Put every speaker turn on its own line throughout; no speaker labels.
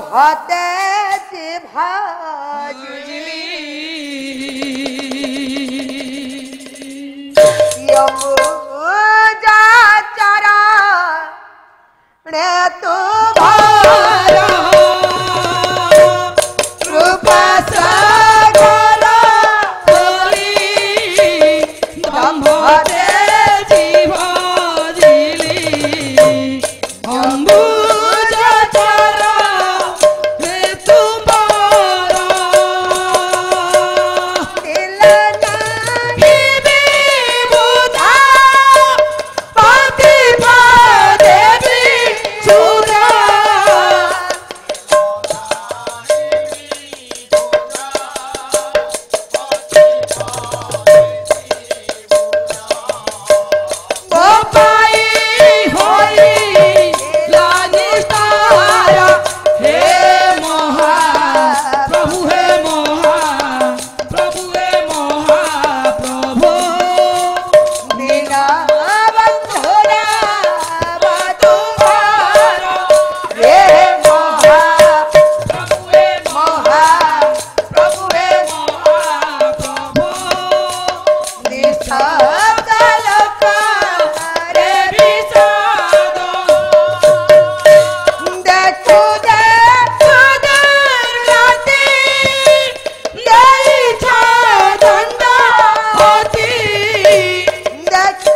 ব্রহ্মতে ভাজলি যা চারা রে তু ভারা কৃপা সাগর বলি ব্রহ্মতে ভাজলি অম্বুজ চারা রে তোমারা দিলনা হিবি বুধা প্রতিভা দেবী সুধা গোপাই হই লানিস্তারা হে মহা প্রভু হে মহা প্রভু হে মহা প্রভু দীনা বন্ধুরা বাতুমারা হে মহা প্রভু হে মহা প্রভু হে মহা প্রভু নিঃশব্দলোকারে বিষাদ দেখো দেখো দুর্গতি দেইছ দণ্ড অতি দেখো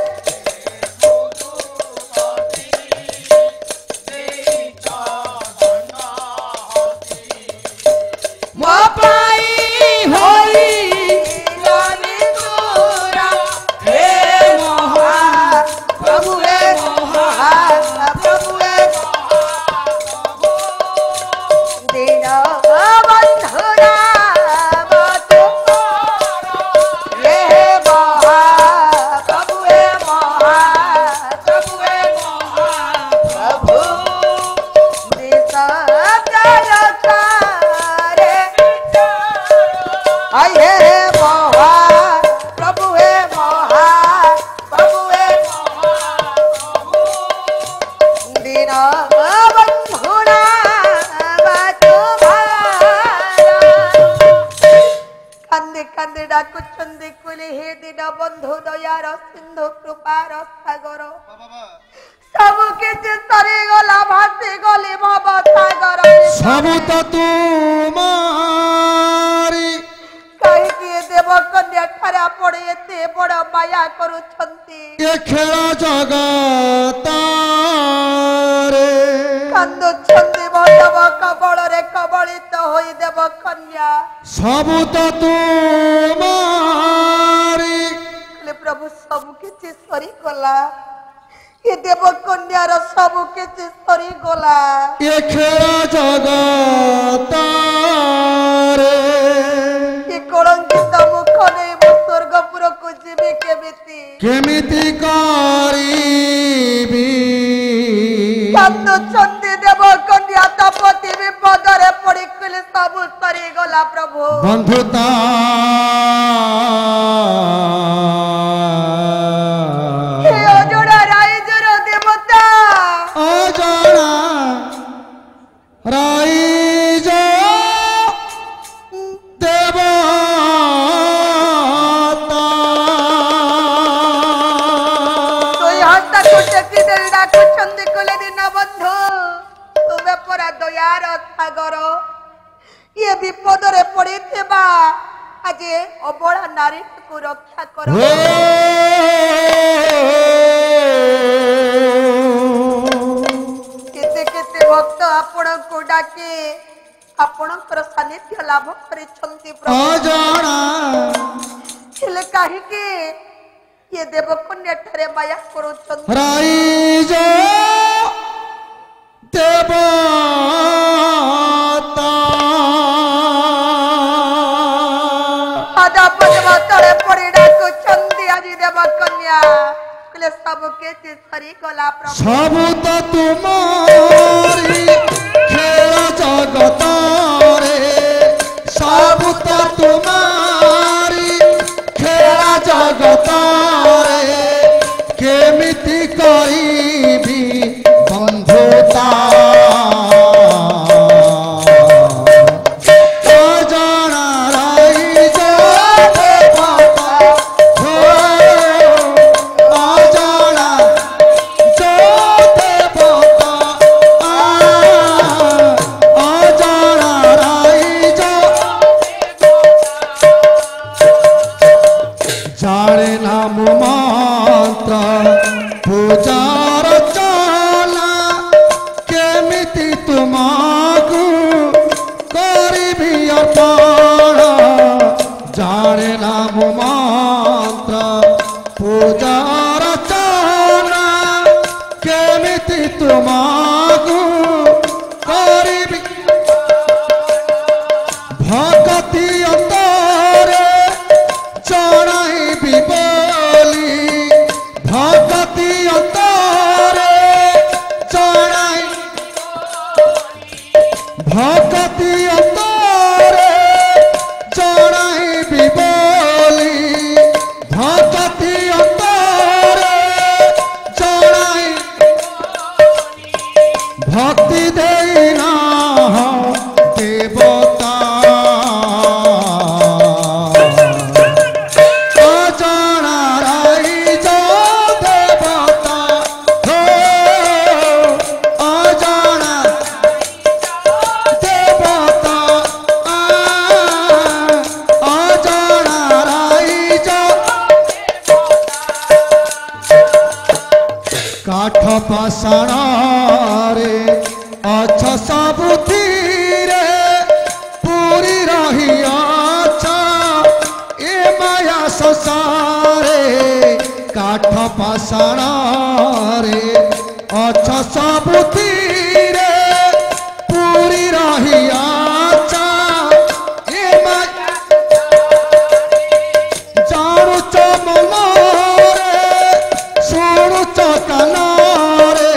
মপাই হই লানিতুরা হে মহা প্রভু হে মহা প্রভু হে মহা প্রভু দীন বন্ধুরা বাতুমারা হে মহা প্রভু হে মহা প্রভু হে মহা প্রভু নিঃশব্দলোকারে আই হে মহা প্রভু হে মহা প্রভু হে মহা প্রভু দীন বন্ধুরা বাতুমারা কান্দে কান্দে ডাকুଛନ୍ତି কুলি হে দীন বন্ধু দয়ার সিন্ধু কৃপার সাগর ସବୁ କିଛି ସରିଗଲା ଭାସି ଗଲି ଭବ ସାଗର
ସବୁ ତ ତୁମାରି
କାହିଁକି ଏ ଦେବ କନ୍ୟା ଠାରେ ଆପଣ ଏତେ ବଡ଼ ମାୟା କରୁଛନ୍ତି
ଏ ଖେଳ ଜଗତରେ
କାନ୍ଦୁଛନ୍ତି ଭୈରବ କବଳରେ କବଳିତ ହୋଇ ଦେବ କନ୍ୟା
ସବୁ ତ ତୁମାରି
କହିଲେ ପ୍ରଭୁ ସବୁ କିଛି ସରିଗଲା ଏ ଦେବ କନ୍ୟାର ସବୁ କିଛି ସରିଗଲା
ଏ ଖେଳ ଜଗତରେ
ଏ କଳଙ୍କିତ ମୁଖ ନେଇ ମୁଁ ସ୍ୱର୍ଗପୁରକୁ ଯିବି କେମିତି
କେମିତି କରିବି
କାନ୍ଦୁଛନ୍ତି ଦେବ କନ୍ୟା ତପତି ବିପଦରେ ପଡି କହିଲେ ସବୁ ସରିଗଲା ପ୍ରଭୁ
ବନ୍ଧୁତା
ହେ ଅଜଣା ରାଇଜର ଦେବତା
ଅଜଣା ରାଇଜ ଦେବତା
ଦୁଇ ହାତକୁ ଟେକି ଦେଇ ଡାକୁଛନ୍ତି କହିଲେ ଦିନ ବନ୍ଧୁ ତୁମେ ପରା ଦୟାର ସାଗର ଇଏ ବିପଦରେ ପଡିଥିବା ଆଜି ଅବଳା ନାରୀକୁ ରକ୍ଷା କର କେତେ କେତେ ଭକ୍ତ ଆପଣଙ୍କୁ ଡାକି ଆପଣଙ୍କର ସାନ୍ନିଧ୍ୟ ଲାଭ କରିଛନ୍ତି ପ୍ରଭୁ
ଅଜଣା
ହେଲେ କାହିଁକି ଇଏ ଦେବକନ୍ୟା ଠାରେ ମାୟା କରୁଛନ୍ତି
ରାଇଜ ଦେବତା
ତଳେ ପଡି ଡାକୁଛନ୍ତି ଆଜି ଦେବକନ୍ୟା କହିଲେ ସବୁ କିଛି ସରିଗଲା ପ୍ରଭୁ
ସବୁ ତ ତୁମରି ଖେଳ ଜଗତରେ ସବୁ ତ ତୁମରି ଖେଳ ଜଗତରେ କେମିତି କରିବି ବନ୍ଧୁତା प्राण जाने नाम मंत्र पूजा रचना केमिति तुमको करिबि भक्ति अंतरे जणाइबि बोली भक्ति अंतरे जणाइ भक्ति अंतरे जणाइबि बोली भक्ति अंतरे जणाइ भक्ति देना देवता अजाना राई जो देवता हो अजाना देवता अजाना राई जो काठ पाषाण रे अछ सबुथिरे पूरी रही अच्छा ए माया संसारे काठ पाषाण रे अछ सबुथिरे पूरी रही अच्छा ए माया जानुच मनरे शुणुच कानरे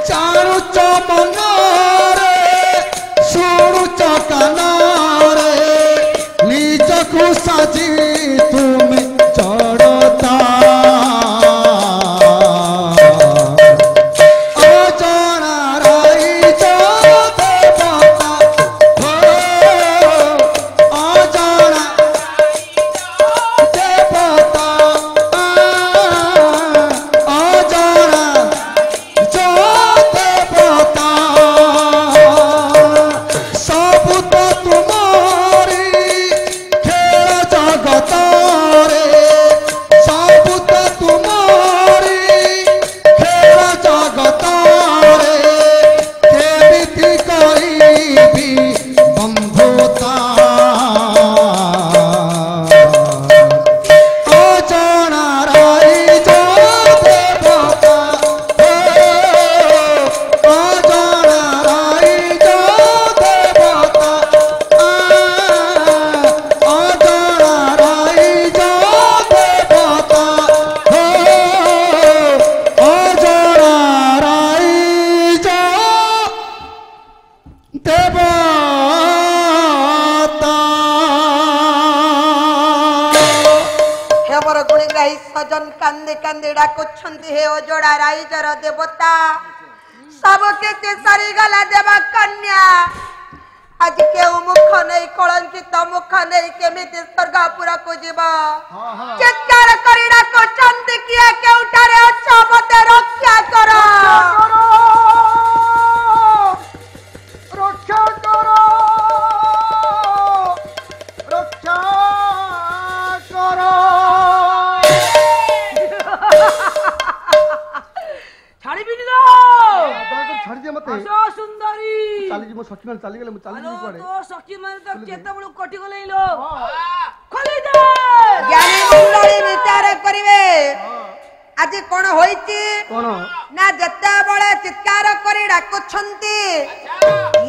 जानुच मनरे शुणुच कानरे निजकु साजी तुम जड़ता अजाना राई जो देवता हो अजाना देवता अजाना जो देवता सब तो तुम्हारी खेल जगत रे सब तो तुम्हारी खेल जगत रे केमिति करिबि बंधुता अजाना राई जो देवता हो अजाना राई जो देवता अजाना राई जो देवता हो अजाना राई जो देवता
हे मोर गुणीग्राही सजन कांदे कांदे डाकुछंती हे ओजोड़ा राइजर देवता सब किसी सरी गला देवा कन्या आज के मुख नहीं कलंकित मुख नहीं केमिति स्वर्गपुर को जीव चित्कार करी डाकुछंती किए केउठारे अछ मते रक्षा करो
रक्षा करो रक्षा करो
छाड़ी भी लो
छाड़ी दे मते
असो सुंदरी
चाली जी मो सखी मान चाली गेले मु चाली जी पड़े
तो सखी माने तो केते बड़ कटी गले लो खोली दे
ज्ञानी मंडली विचार करिवे आज कोन होईची
कोन
ना जत्ता बळे चित्कार करी डाकुछंती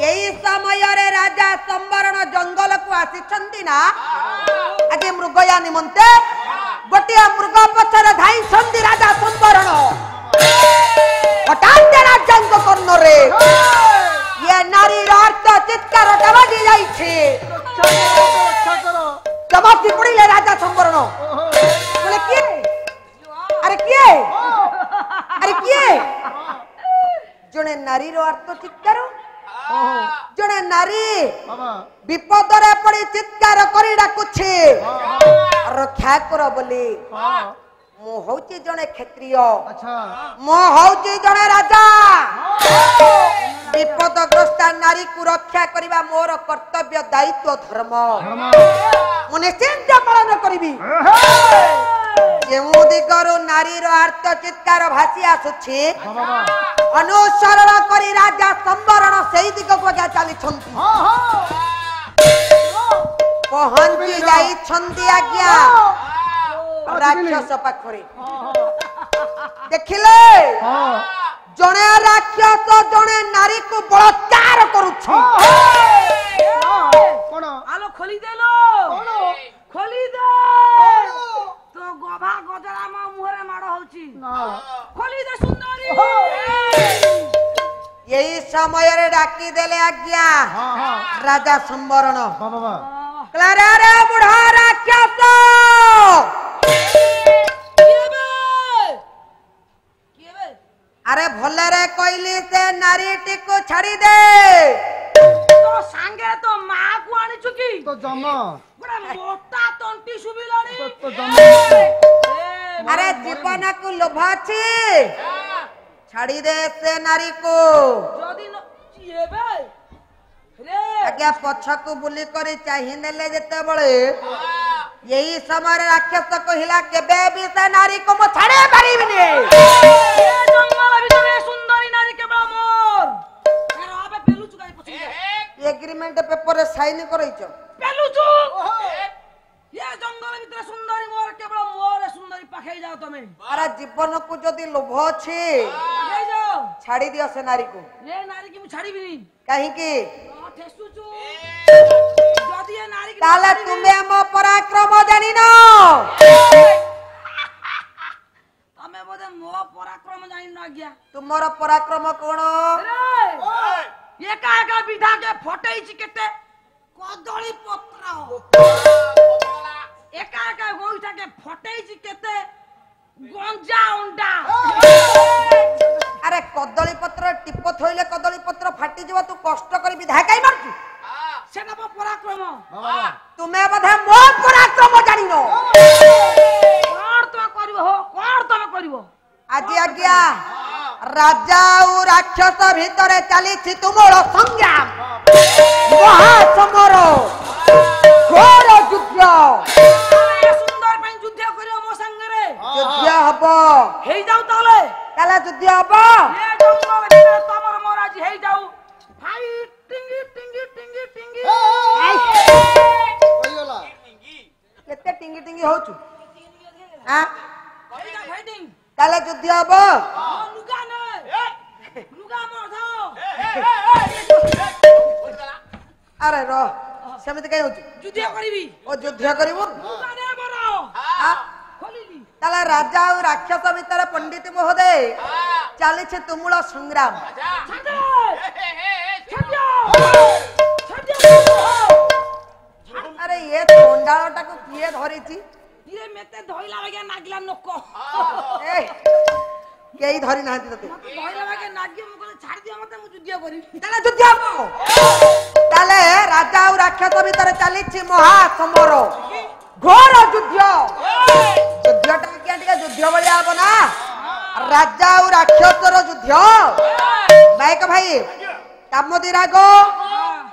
यही समय रे राजा संवरण जंगल को आसीछंती ना आज मृगया निमंते गोटिया मृग पछरे धाई छंती राजा संवरण हठात राजंग कर्ण रे ये नारी अर्थ चित्कार बाजी जाईछे
रक्षा करो
कमाती पड़िले राजा संवरण बोले किए अरे किए अरे किए जने नारी रो अर्थ चित्कार जने नारी
बाबा
विपद रे पड़ी चित्कार करी डाकुछे रक्षा कर बोली मु होची जने क्षत्रिय
अच्छा
मु होची जने राजा विपदग्रस्त नारी को रक्षा करिबा मोर कर्तव्य दायित्व धर्म मु निश्चिंत पालन करिबी जेउ दिगरु नारी रो आर्त चित्कार भासी आसुछि अनुसरण करी राजा संवरण सेई दिग को चली छंती ପହଞ୍ଚି ଯାଇଛନ୍ତି ଆଜ୍ଞା ରାକ୍ଷସ ପାଖରେ। ଦେଖିଲେ ଜଣେ ରାକ୍ଷସ ଜଣେ ନାରୀକୁ ବଳାତ୍କାର କରୁଛି।
କଣ
ଆଲୋ ଖୋଲି ଦେଲୋ ଖୋଲି ଦେ ତ ଗଭା ଗଜରା ମୋ ମୁହରେ ମାଡ଼ ହଉଛି ଖୋଲି ଦେ ସୁନ୍ଦରୀ।
ଏଇ ସମୟରେ ଡାକି ଦେଲେ ଆଜ୍ଞା ରାଜା ସମ୍ବରଣ।
ବାବା
କ୍ଲାରାରେ ବୁଢା ରାକ୍ଷସ ଆରେ ଭଲରେ କହିଲି ସେ ନାରୀଟିକୁ ଛାଡି ଦେ।
ତ ସାଙ୍ଗେ ତ ମାକୁ ଆଣିଛୁ କି
ତ ଜମା
ଗୋଟେ ମୋଟା ତଣ୍ଟି ଶୁଭିଲାଣି।
ତ ଜମା
ଆରେ ଜୀବନକୁ ଲୋଭ ଅଛି ଛାଡି ଦେ ସେ ନାରୀକୁ।
ଯଦି ଏବେ ରେ
ଆଜ୍ଞା ପଛକୁ ବୁଲି କରି ଚାହିଁ ନେଲେ ଯେତେବେଳେ ଏଇ ସମୟରେ ରାକ୍ଷସ କହିଲା କେବେ ବି ସେ ନାରୀକୁ ମୁଁ ଛାଡି ପାରିବିନି।
ଜଙ୍ଗଲ ଭିତରେ ସୁନ୍ଦରୀ ନାରୀ କେବଳ ମୋର। ଆବେ ପେଲୁଛୁ କାଇଁ ପଛେ
ଏଗ୍ରିମେଣ୍ଟ ପେପରରେ ସାଇନ କରଇଛ।
ପେଲୁଛୁ ଏ ଜଙ୍ଗଲ ଭିତରେ ସୁନ୍ଦରୀ ମୋର କେବଳ ମୋର ସୁନ୍ଦରୀ ପାଖେଇ ଯାଅ ତମେ।
ଆରେ ଜୀବନକୁ ଯଦି ଲୋଭ ଅଛି
ପାଖେଇ ଯାଅ
ଛାଡି ଦିଅ ସେ ନାରୀକୁ।
ଏ ନାରୀ କି ମୁଁ ଛାଡିବିନି।
କାହିଁକି
ଠେସୁଛୁ ଯଦି ଏ ନାରୀ କି
ତାହେଲେ ତୁମେ ମୋ ପରାକ୍ରମ ଜାଣିନ।
ତମେ ବୋଧେ ମୋ ପରାକ୍ରମ ଜାଣିନ ଆଜ୍ଞା।
ତୁମର ପରାକ୍ରମ କଣ?
ଏକା ଏକା ବିଧା କେ ଫଟେଇଛି କେତେ କଦଳୀ ପତ୍ର। ଏକା ଏକା ଗୋଇଠା କେ ଫଟେଇଛି କେତେ ଗଞ୍ଜା ଅଣ୍ଡା।
ଆରେ କଦଳୀ ପତ୍ର ଟିପ ଥୋଇଲେ କଦଳୀ ପତ୍ର ଫାଟିଯିବ। ତୁ କଷ୍ଟ କରି ବିଧା କାଇଁ ମାରୁଛୁ?
ସେଟା ମୋ ପରାକ୍ରମ।
ତୁମେ ବୋଧେ ମୋ ପରାକ୍ରମ ଜାଣିନ।
କଣ ତମେ କରିବ ହୋ କଣ ତମେ କରିବ?
ଆଜି ଆଜ୍ଞା ରାଜା ଆଉ ରାକ୍ଷସ ଭିତରେ ଚାଲିଛି ତୁମର ସଂଗ୍ରାମ ମହାସମର ଘୋର ଯୁଦ୍ଧ।
ସୁନ୍ଦର ପାଇଁ ଯୁଦ୍ଧ କରିବ ମୋ ସାଙ୍ଗରେ।
ଯୁଦ୍ଧ ହବ
ହେଇଯାଉ ତାହେଲେ
ତାହେଲେ ଯୁଦ୍ଧ ହବ।
ଏ ଜଙ୍ଗଲ ଭିତରେ ତମର ମୋର ଆଜି ହେଇଯାଉ ଫାଇଟ୍। ଟିଙ୍ଗି ଟିଙ୍ଗି ଟିଙ୍ଗି ଟିଙ୍ଗି
ହେଇଗଲା
କେତେ ଟିଙ୍ଗି ଟିଙ୍ଗି ହଉଛୁ? ଆଁ
ଫାଇଟିଂ
ତାହେଲେ ଯୁଦ୍ଧ ହବ।
ଲୁଗା ନେ ଲୁଗା ମଧ।
ଆରେ ର ସେମିତି କାଇଁ ହଉଛୁ?
ଯୁଦ୍ଧ କରିବି।
ଓ ଯୁଦ୍ଧ କରିବୁ?
ଲୁଗା ନେ ମୋର ଖୋଲିଲି।
ତାହେଲେ ରାଜା ଆଉ ରାକ୍ଷସ ଭିତରେ ପଣ୍ଡିତ ମହୋଦୟ ଚାଲିଛି ତୁମୁଳ ସଂଗ୍ରାମ। ଆରେ ଏ ଥଣ୍ଡାଳଟାକୁ କିଏ ଧରିଛି?
ଇଏ ମେତେ ଧଇଲା ବାଗିଆ ନାଗିଲା ନୋକ।
ଏ କେହି ଧରି ନାହାନ୍ତି ତତେ।
ମତେ ଧଇଲା ବାଗିଆ ନାଗିବ ମୁଁ କହିଲି ଛାଡି ଦିଅ ମତେ ମୁଁ ଯୁଦ୍ଧ କରିବି।
ତାହେଲେ ଯୁଦ୍ଧ ହବ। ତାହେଲେ ରାଜା ଆଉ ରାକ୍ଷସ ଭିତରେ ଚାଲିଛି ମହାସମର ଘୋର ଯୁଦ୍ଧ। ଯୁଦ୍ଧଟା ଟିକେ ଯୁଦ୍ଧ ଭଳିଆ ହବ ନା। ରାଜା ଆଉ ରାକ୍ଷସର ଯୁଦ୍ଧ। ନାୟକ ଭାଇ କାମୋଦି ରାଗ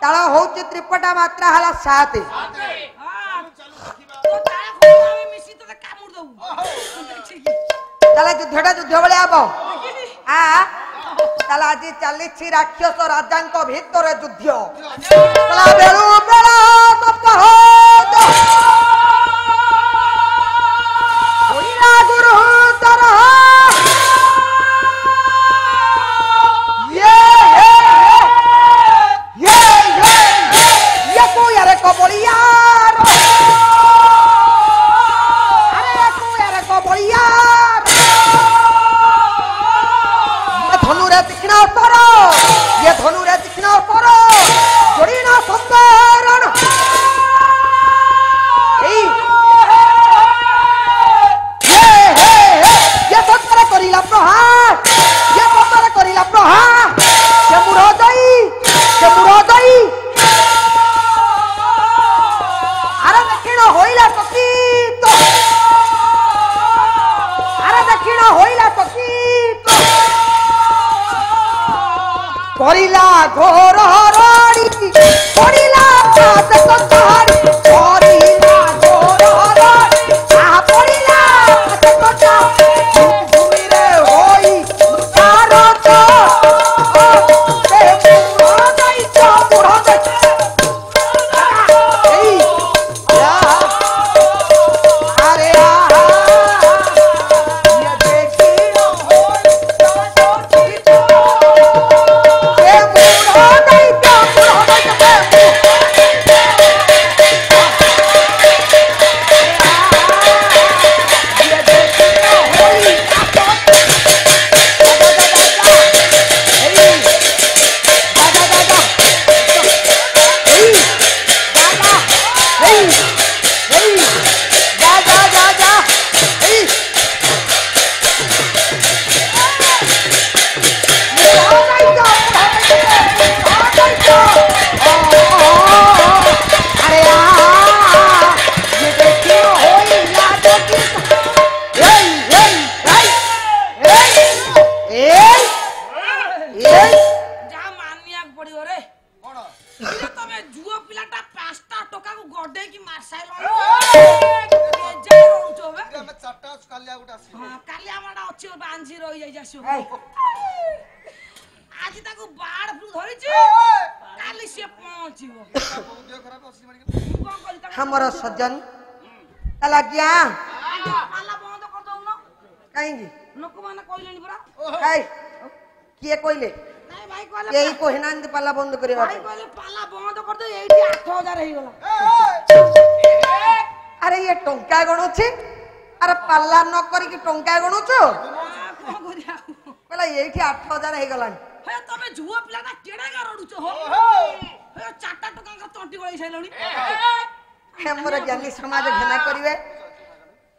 ତାଳ ହଉଛି ତ୍ରିପଟା ମାତ୍ରା ହେଲା 7। ତାହେଲେ ଯୁଦ୍ଧଟା ଯୁଦ୍ଧ ଭଳିଆ ହବ। ତାହେଲେ ଆଜି ଚାଲିଛି ରାକ୍ଷସ ରାଜାଙ୍କ ଭିତରେ ଯୁଦ୍ଧ। ବେଳୁ ବେଳ ଗୁରୁ ତର
जुओ पिलाटा 5टा टका को गडे की मारसाइलो जे रोचो बे
ଆମେ ଚାରଟା କାଲିଆ ଗୋଟେ ଆସିବ
हां कालिया माडा अछि बांझी रहि जाई जासु
এই,
आज ताको बाड़ फ्लू धरिछि काली से पहुंचिबो
ବହୁତ ଦେହ ଖରାପ ଅଛି ମାରିକି
कोन करि ता
ଆମର ସଜ୍ଜନ ତାହେଲେ ଆଜ୍ଞା
पाला बंद कर दउ न
କାହିଁକି
लोक माने कहलेनी परा
ହେଇ, କିଏ କହିଲେ
नाही भाई कहले
କେହି କହିନାହାନ୍ତି ପାଲା ବନ୍ଦ କରିବା
भाई
ପାଇଁ।
कहले पाला बंद कर दे एठी 8000 हेई गला
ଆରେ ଇଏ ଟଙ୍କା ଗଣୁଛି ଆରେ ପାଲା ନ କରିକି ଟଙ୍କା ଗଣୁଛୁ
कोन करिया
କହିଲା ଏଇଠି 8000 ହେଇଗଲାଣି।
हे तमे जुओ पिलाटा केडा गा रडुछो हो हे 4टा टका का तंटी गळै छैलणी
ଆମର ଜ୍ଞାନୀ ସମାଜ ଘେନା କରିବେ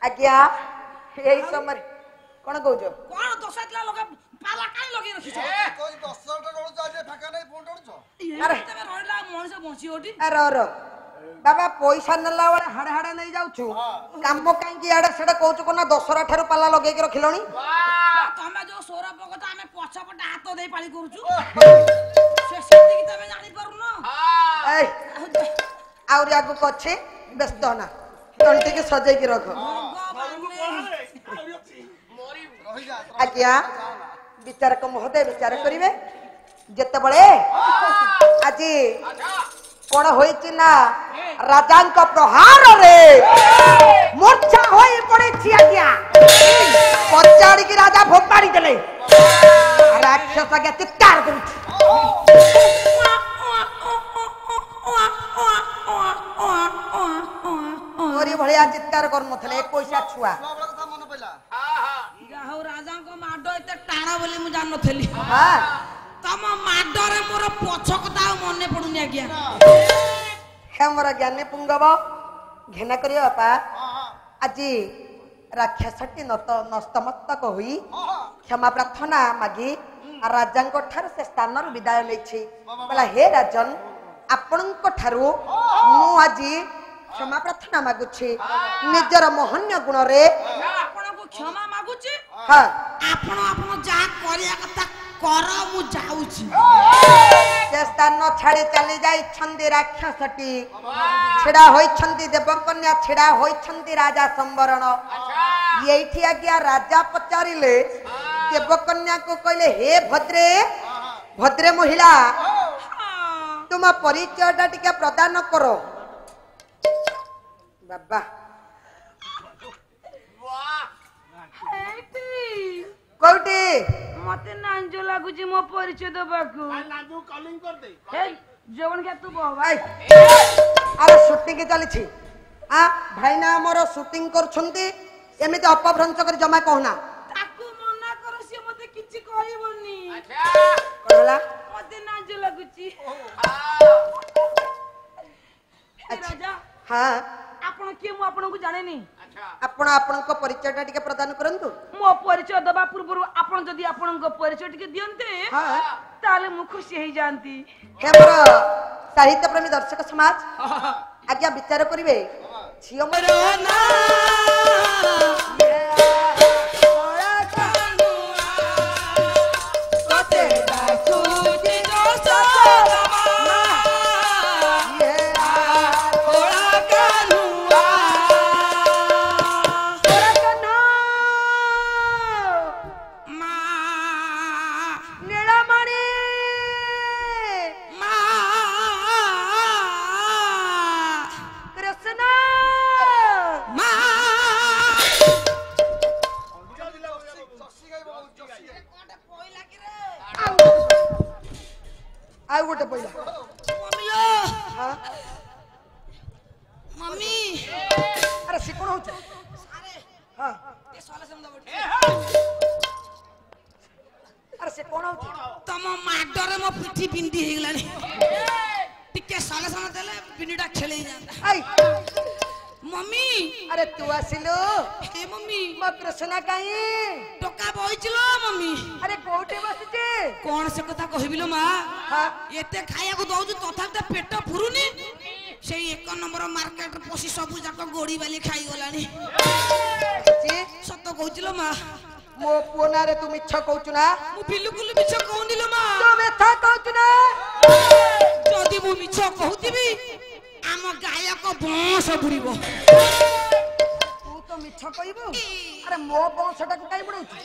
ଆଜ୍ଞା ଏଇ ସମୟରେ କଣ କହୁଛ
कोन दोसातला लगे पाला काई लगे रखिछ
କହି 10ଟା ରହୁଛ ଆଜି ଫାଙ୍କା ନାହିଁ ଫୋନ୍ କରୁଛ
अरे तमे रहला मଣିଷ बंची ओटी
ର ବାବା ପଇସା ନେଲା ବେଳେ ହାଡେ ହାଡେ ନେଇ ଯାଉଛୁ କାମ କାହିଁକି ଇଆଡେ ସେଟା କହୁଛୁ କଣ ନା ଦଶରା ଠାରୁ ପାଲା ଲଗେଇକି ରଖିଲଣି
तमे जो सोरा पकत आमे पछपटे हाथ देई पाली करूछु से सेति की तमे जानि पारु न
ଏଇ ଆହୁରି ଆଗକୁ ଅଛି ବ୍ୟସ୍ତ ନା ତଣ୍ଟିକି ସଜେଇକି ରଖ
ରହିଯା
ଆଜ୍ଞା ବିଚାରକ ମହୋଦୟ ବିଚାର କରିବେ ଯେତେବେଳେ ଆଜି କଣ ହୋଇଛି ନା ରାଜାଙ୍କ ପ୍ରହାରରେ ମୂର୍ଚ୍ଛା ହୋଇ ପଡିଛି ଆଜ୍ଞା ପଚାରିକି ରାଜା ଫୋପାଡ଼ି ଦେଲେ ରାକ୍ଷସ ଆଜ୍ଞା ଚିତ୍କାର କରୁଛି ମୋରି ଭଳିଆ ଚିତ୍କାର କରୁନଥିଲେ 21 ଛୁଆ
ଛୁଆବେଳ କଥା ମନେ ପଇଲା
ଯାହଉ ରାଜାଙ୍କ ମାଡ ଏତେ ଟାଣ ବୋଲି ମୁଁ ଜାଣି ନଥିଲି
ହଁ
ତମ ମାଡରେ ମୋର ପଛ କଥା ଆଉ ମନେ ପଡୁନି ଆଜ୍ଞା
ହେ ମୋର ଜ୍ଞାନୀ ପୁଙ୍ଗବ ଘେନା କରିବ ବାପା ଆଜି ରାକ୍ଷସଟି ନଷ୍ଟମସ୍ତକ ହୋଇ କ୍ଷମା ପ୍ରାର୍ଥନା ମାଗି ରାଜାଙ୍କ ଠାରୁ ସେ ସ୍ଥାନରୁ ବିଦାୟ ନେଇଛି କହିଲା ହେ ରାଜନ ଆପଣଙ୍କ ଠାରୁ ମୁଁ ଆଜି କ୍ଷମା ପ୍ରାର୍ଥନା ମାଗୁଛି ନିଜର ମହନୀୟ ଗୁଣରେ
ଆପଣଙ୍କୁ କ୍ଷମା ମାଗୁଛି
ହଁ
ଆପଣ ଯାହା କରିବା କଥା କର ମୁଁ ଯାଉଛି
ସେ ସ୍ଥାନ ଛାଡି ଚାଲି ଯାଇଛନ୍ତି ରାକ୍ଷସଟି ଛିଡା ହୋଇଛନ୍ତି ଦେବକନ୍ୟା ଛିଡା ହୋଇଛନ୍ତି ରାଜା ସମ୍ବରଣ ଏଇଠି ଆଜ୍ଞା ରାଜା ପଚାରିଲେ ଦେବକନ୍ୟାକୁ କହିଲେ ହେ ଭଦ୍ରେ ଭଦ୍ରେ ମହିଳା ତୁମ ପରିଚୟଟା ଟିକେ ପ୍ରଦାନ କର ବାବା କୋଉଠି
ମତେ ନାଞ୍ଜ ଲାଗୁଛି ମୋ ପରିଚୟ ଦେବାକୁ ଜଗନ କେ ତୁ ବହ
ଭାଇ ଆରେ ସୁଟିଂ ଚାଲିଛି ଭାଇନା ଆମର ସୁଟିଂ କରୁଛନ୍ତି ଏମିତି ଅପଭ୍ରଂଶ କରି ଜମା କହୁନା
ତାକୁ ମନା କର ସିଏ ମତେ କିଛି କହିବନି
କଣ ହେଲା
ମତେ ନାଞ୍ଜ ଲାଗୁଛି ରାଜା
ହଁ
ଆପଣ କିଏ ମୁଁ ଆପଣଙ୍କୁ ଜାଣିନି
ଆପଣ ଆପଣଙ୍କ ପରିଚୟଟା ଟିକେ ପ୍ରଦାନ କରନ୍ତୁ
ମୋ ପରିଚୟ ଦେବା ପୂର୍ବରୁ ଆପଣ ଯଦି ଆପଣଙ୍କ ପରିଚୟ ଟିକେ ଦିଅନ୍ତେ
ହଁ
ତାହେଲେ ମୁଁ ଖୁସି ହେଇଯାନ୍ତି
ହେ ମୋର ସାହିତ୍ୟ ପ୍ରେମୀ ଦର୍ଶକ ସମାଜ ଆଜ୍ଞା ବିଚାର କରିବେ ଝିଅ ମୋର ନା ଆଉ ଗୋଟେ ପଇଲା
मम्मी
ଆରେ ସେ କଣ ହଉଛି ହଁ ଆରେ ସେ କଣ ହଉଛି
तम माडरे मो पिठी पिंडी हे गलानी टिके साले साले देले पिंडीटा खेले जांदा
आई
मम्मी
अरे तू आसिलु
हे मम्मी
मो कृष्णा काई
टोका बइचलो मम्मी
अरे कोठे बसिचे
कोन से कथा कहबिलो मा
हां
एते खाया को दउजु तथा ते पेट फुरुनी से एक नंबर मार्केट पसी सबु जाक गोडी वाली खाई गलानी
जी
सत्य कहउचलो मा
मो पुना रे तू मिछ कहउछु ना
मु बिल्कुल मिछ कहउनिलो मा
तू मिथा कहउछु ना
जदि मु मिछ कहूतिबी आम गायक बंश बुड़ीबो
तू तो मिछ कहबो अरे मो बंशटा को काई बुड़ौछु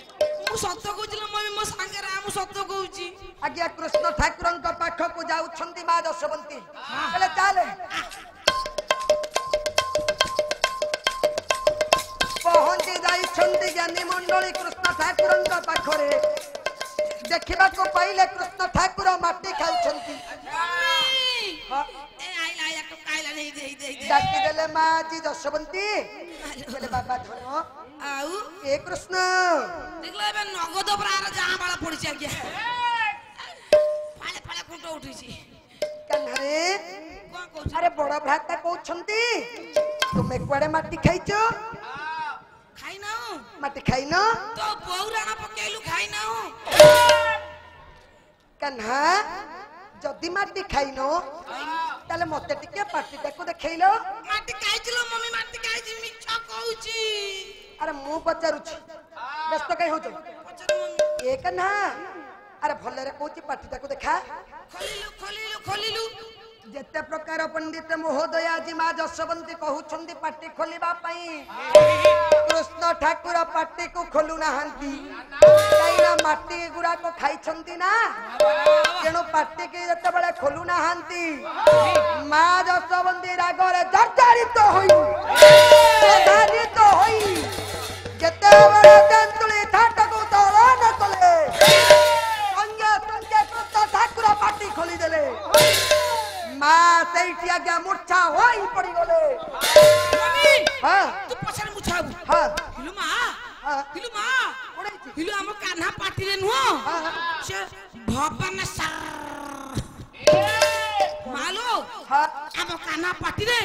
मु सत्य कहूतिलो मम्मी मो संगे रा मु सत्य कहूची
आज्ञा कृष्ण ठाकुरंक पाख को जाउछंती मा दशवंती चले चाले पहुंची जाइछंती ज्ञानी मंडली कृष्ण ठाकुरंक पाखरे देखिबा को पहिले कृष्ण ठाकुर माटी खाइछंती डाकी देले माजी दशवंती बोले बाबा धनो
आउ
ए कृष्ण
देखला बे नगद प्रार जहां बाला पड़ी छ गया फाले फाले कुंट उठीची
कन्हरे
कोन कहू
अरे बड़ भ्राता कहउछंती तुमे कुआडे माटी खाइछो
खाई नाउ
माटी खाइनो
तो बहुराणा पकेलु खाई नाउ
कन्हा जदि माटी खाइनो ताले मते टिके पार्टीटा को देखैलो
माटी खाइছিলো मम्मी माटी खाइছি मिछ कहूची
अरे मु पचारुछि व्यस्त कई होछ
पचर मम्मी
ए कन्हा अरे भलरे कहूची पार्टीटा को देखा
खोलिलु
जेते प्रकार पंडित महोदय जी मा जशवंती कहउछंती पार्टी खोलिबा पई कृष्ण ठाकुर पार्टी को खोलु नाहंती काईना माटी गुरा को खाइछंती ना तेणु पार्टी के जते बळे खोलु नाहंती मा जशवंती रागरे जर्जरित होई प्रधानित होई जेते बळे तेंतुली ठाटको तोला न तले संगे संगे कृष्ण ठाकुर पार्टी खोली देले मां सेठी आज्ञा मूर्छा होई पड़ी गले
मम्मी
हां
तू पछर मुछाबू
हां
हिलु मा
हां
ओडेची हिलु हम कान्हा पार्टी रे नुहो से भवन सर मालो
हां
हम कान्हा पार्टी रे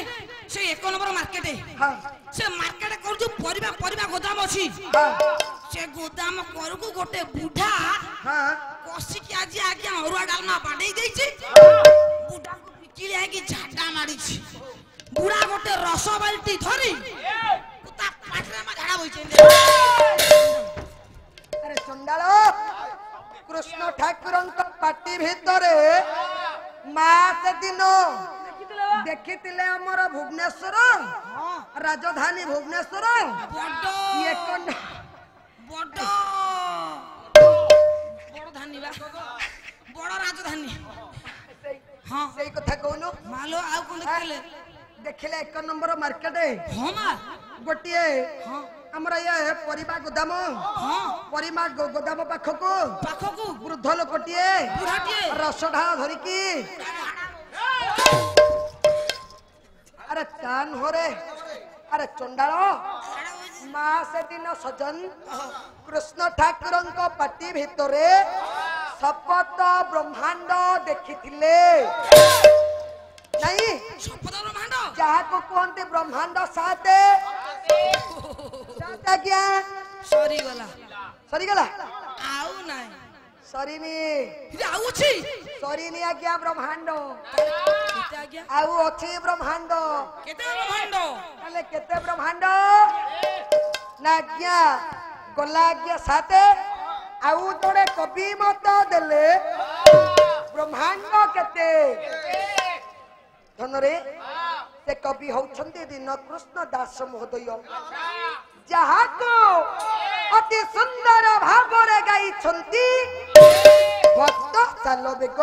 से 1 नंबर मार्केट
हां
से मार्केट कर जो परिबा गोदाम अछि
हां
से गोदाम करकु गोटे बुढा
हां
कोसी के आज आज्ञा अरुआ डालमा बाडई देछि बुढा को पिकिले आके झाडा मारिछि बुढा गोटे रस बाल्टी धरी कुता पाटरा मा झाडा होइछे
अरे चंडालो कृष्ण ठाकुरंक पार्टी भितरे मास दिन देखितिले हमर भुवनेश्वर राजधानी भुवनेश्वर ये कोन
बड़ धन्यवाद बड़ राजधानी हां
सेई कथा कहनु
मालो आउ कोन देखले
देखिले 1 नंबर मार्केट
हां मा
गोटिए हमरा ये परिबा गोदाम
हां
परिमा गोदाम पाखको वृद्ध लोकटिए
बुढाटिए
रसढा धरि की अरे कान होरे अरे चंडालो मास दिन सजन कृष्ण ठाकुरंक पार्टी भितरे सपत ब्रह्मांड देखिथिले नहीं
सपद ब्रह्मांड
जहा को कहते ब्रह्मांड साते साते क्या
सरी गला आउ नाही
सरीनी
इ आउ अछि
सरीनी आज्ञा ब्रह्मांड
केते आज्ञा
आउ अछि ब्रह्मांड
केते ब्रह्मांड
ताले केते ब्रह्मांड ना आज्ञा गला आज्ञा साते आउ तोड़े कवि मत देले ब्रह्मांड केते धनरे से कवि होउछंती दिन कृष्ण दास महोदय जहा को अति सुंदर भावरे गाई छंती भक्त चालो बेग